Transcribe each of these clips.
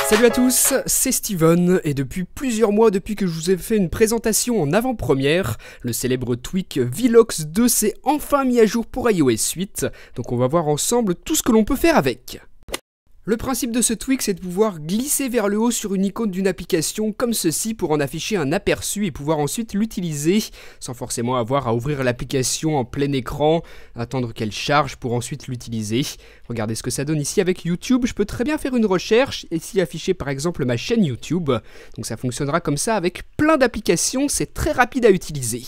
Salut à tous, c'est Steven, et depuis plusieurs mois, depuis que je vous ai fait une présentation en avant-première, le célèbre tweak Velox 2 s'est enfin mis à jour pour iOS 8, donc on va voir ensemble tout ce que l'on peut faire avec. Le principe de ce tweak, c'est de pouvoir glisser vers le haut sur une icône d'une application comme ceci pour en afficher un aperçu et pouvoir ensuite l'utiliser sans forcément avoir à ouvrir l'application en plein écran, attendre qu'elle charge pour ensuite l'utiliser. Regardez ce que ça donne ici avec YouTube, je peux très bien faire une recherche et ici afficher par exemple ma chaîne YouTube. Donc ça fonctionnera comme ça avec plein d'applications, c'est très rapide à utiliser.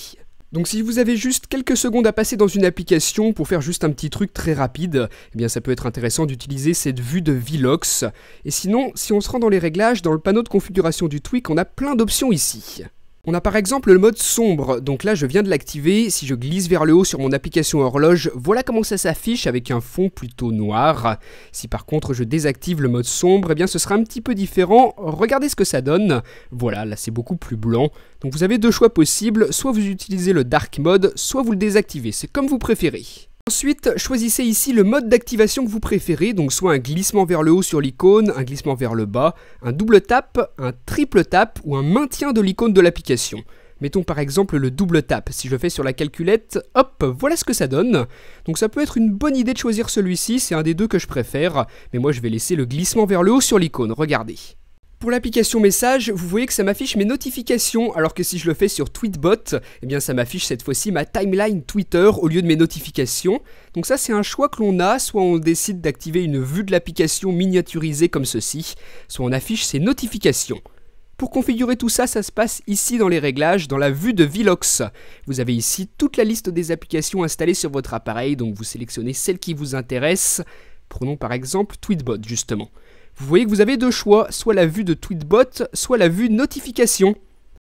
Donc si vous avez juste quelques secondes à passer dans une application pour faire juste un petit truc très rapide, eh bien ça peut être intéressant d'utiliser cette vue de Velox. Et sinon, si on se rend dans les réglages, dans le panneau de configuration du tweak, on a plein d'options ici. On a par exemple le mode sombre, donc là je viens de l'activer, si je glisse vers le haut sur mon application horloge, voilà comment ça s'affiche avec un fond plutôt noir. Si par contre je désactive le mode sombre, eh bien ce sera un petit peu différent, regardez ce que ça donne. Voilà, là c'est beaucoup plus blanc. Donc vous avez deux choix possibles, soit vous utilisez le dark mode, soit vous le désactivez, c'est comme vous préférez. Ensuite, choisissez ici le mode d'activation que vous préférez, donc soit un glissement vers le haut sur l'icône, un glissement vers le bas, un double tap, un triple tap ou un maintien de l'icône de l'application. Mettons par exemple le double tap, si je fais sur la calculette, hop, voilà ce que ça donne. Donc ça peut être une bonne idée de choisir celui-ci, c'est un des deux que je préfère, mais moi je vais laisser le glissement vers le haut sur l'icône, regardez. Pour l'application message, vous voyez que ça m'affiche mes notifications, alors que si je le fais sur Tweetbot, eh bien ça m'affiche cette fois-ci ma timeline Twitter au lieu de mes notifications. Donc ça c'est un choix que l'on a, soit on décide d'activer une vue de l'application miniaturisée comme ceci, soit on affiche ses notifications. Pour configurer tout ça, ça se passe ici dans les réglages, dans la vue de Velox. Vous avez ici toute la liste des applications installées sur votre appareil, donc vous sélectionnez celle qui vous intéresse. Prenons par exemple Tweetbot justement. Vous voyez que vous avez deux choix, soit la vue de Tweetbot, soit la vue notification.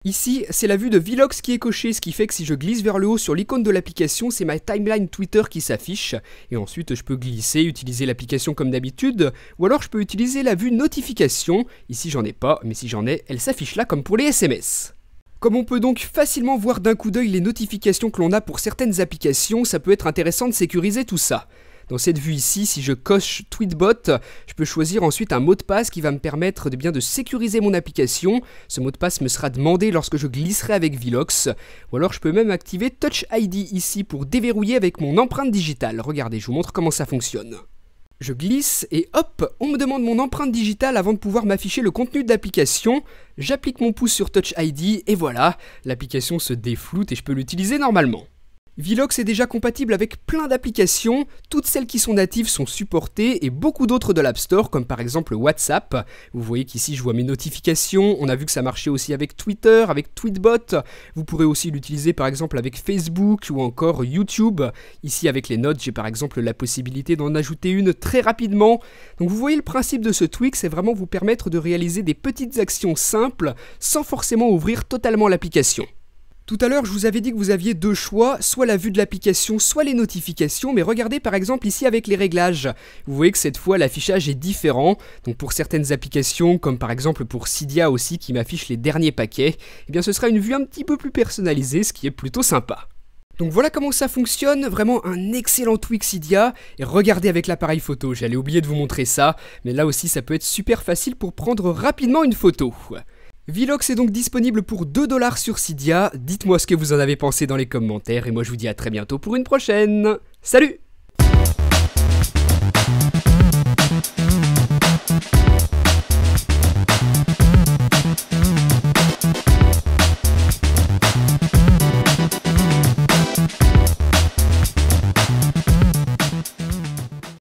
Ici, c'est la vue de Velox qui est cochée, ce qui fait que si je glisse vers le haut sur l'icône de l'application, c'est ma timeline Twitter qui s'affiche. Et ensuite, je peux glisser, utiliser l'application comme d'habitude, ou alors je peux utiliser la vue notification. Ici, j'en ai pas, mais si j'en ai, elle s'affiche là comme pour les SMS. Comme on peut donc facilement voir d'un coup d'œil les notifications que l'on a pour certaines applications, ça peut être intéressant de sécuriser tout ça. Dans cette vue ici, si je coche Tweetbot, je peux choisir ensuite un mot de passe qui va me permettre de sécuriser mon application. Ce mot de passe me sera demandé lorsque je glisserai avec Velox. Ou alors je peux même activer Touch ID ici pour déverrouiller avec mon empreinte digitale. Regardez, je vous montre comment ça fonctionne. Je glisse et hop, on me demande mon empreinte digitale avant de pouvoir m'afficher le contenu de l'application. J'applique mon pouce sur Touch ID et voilà, l'application se défloute et je peux l'utiliser normalement. Velox est déjà compatible avec plein d'applications, toutes celles qui sont natives sont supportées et beaucoup d'autres de l'App Store comme par exemple WhatsApp. Vous voyez qu'ici je vois mes notifications, on a vu que ça marchait aussi avec Twitter, avec Tweetbot. Vous pourrez aussi l'utiliser par exemple avec Facebook ou encore YouTube. Ici avec les notes, j'ai par exemple la possibilité d'en ajouter une très rapidement. Donc vous voyez le principe de ce tweak, c'est vraiment vous permettre de réaliser des petites actions simples sans forcément ouvrir totalement l'application. Tout à l'heure, je vous avais dit que vous aviez deux choix, soit la vue de l'application, soit les notifications, mais regardez par exemple ici avec les réglages. Vous voyez que cette fois, l'affichage est différent. Donc pour certaines applications, comme par exemple pour Cydia aussi, qui m'affiche les derniers paquets, eh bien ce sera une vue un petit peu plus personnalisée, ce qui est plutôt sympa. Donc voilà comment ça fonctionne, vraiment un excellent tweak Cydia, et regardez avec l'appareil photo, j'allais oublier de vous montrer ça, mais là aussi ça peut être super facile pour prendre rapidement une photo. Velox est donc disponible pour 2 $ sur Cydia, dites-moi ce que vous en avez pensé dans les commentaires et moi je vous dis à très bientôt pour une prochaine. Salut!